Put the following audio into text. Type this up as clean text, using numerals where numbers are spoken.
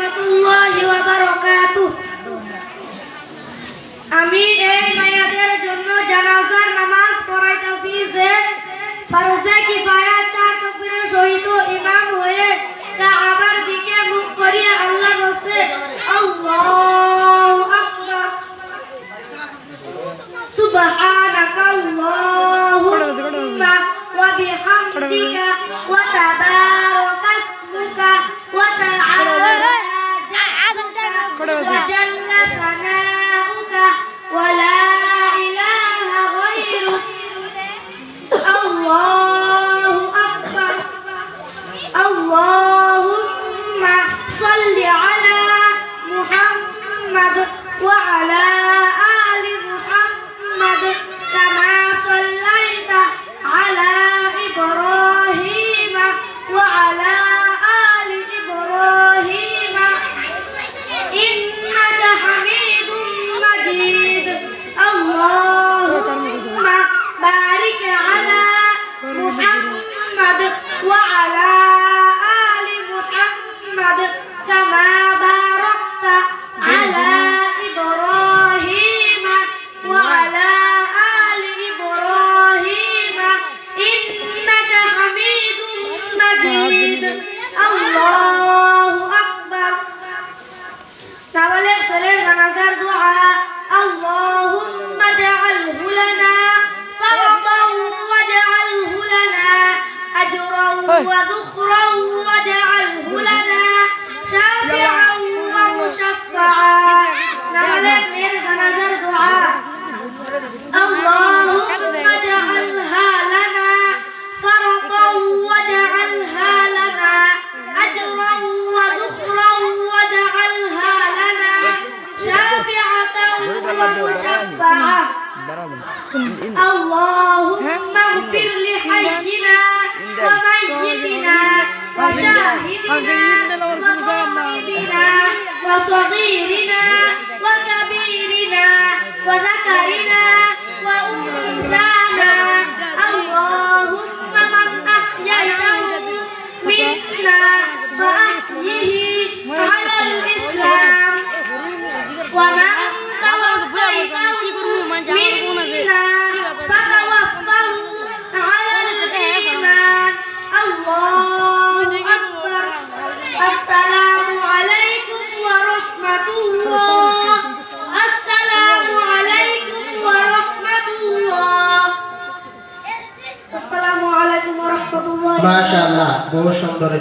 রাহমাতুল্লাহি ওয়া বারাকাতুহু। আমি এই মায়াদের জন্য জানাজার নামাজ পড়াইতাছি যে ফরজে কিফায়া 4 তাকবীরের সহিত ইমাম হয়ে কাবার দিকে মুখ করিয়া আল্লাহর রাস্তে আল্লাহু আকবার সুবহানাকাল্লাহুম্মা ওয়া বিহামদিকা ওয়া তাবারাকা ইসমুকা ওয়া তাআলা জাদ্দুকা ওয়া জাল্লা সানাউকা ওয়া লা ইলাহা গায়রুক আল্লাহু আকবার আল্লাহুম্মা সাল্লি আলা মুহাম্মাদ ওয়া আলা আলি মুহাম্মাদ কামা সাল্লাইতা আলা ইব্রাহিম ওয়া আলা আলি ইব্রাহিম ইন্নাকা হামিদুম মাজিদ আল্লাহুম্মা বারিক আলা মুহাম্মাদ ওয়া আলা আলি মুহাম্মাদ কামা বারাকতা আলা ইব্রাহিম ওয়া আলা আলি ইব্রাহিম ইন্নাকা হামিদুম মাজিদ আল্লাহু আকবার। তাহলে ছেলের জানাজার দোয়া আল্লাহুম্মা জাআলহু লানা ফারদান ওয়াজআলহু লানা আজরান ওয়া যুখরান ওয়াজআলহু লানা শাফিআন ওয়া মুশাফফাআ। তাহলে মেয়ের জানাজার দোয়া আল্লাহুম্মা জাআলহা লানা ফারদান ওয়াজআলহা লানা আজরান ওয়া যুখরান ওয়াজআলহা লানা শাফিআতান ওয়া মুশাফফাআ। اللهم اغفر لحينا وميتنا وشاهدنا وغائبنا وصغيرنا وكبيرنا وذكرنا وأنثانا اللهم من أحييته منا فأحيه على الإسلام ومن توفيته منا فتوفه على الإيمان الله أكبر. السلام عليكم ورحمة الله. السلام عليكم ورحمة الله. السلام عليكم ورحمة الله. ما شاء الله, बहुत সুন্দর।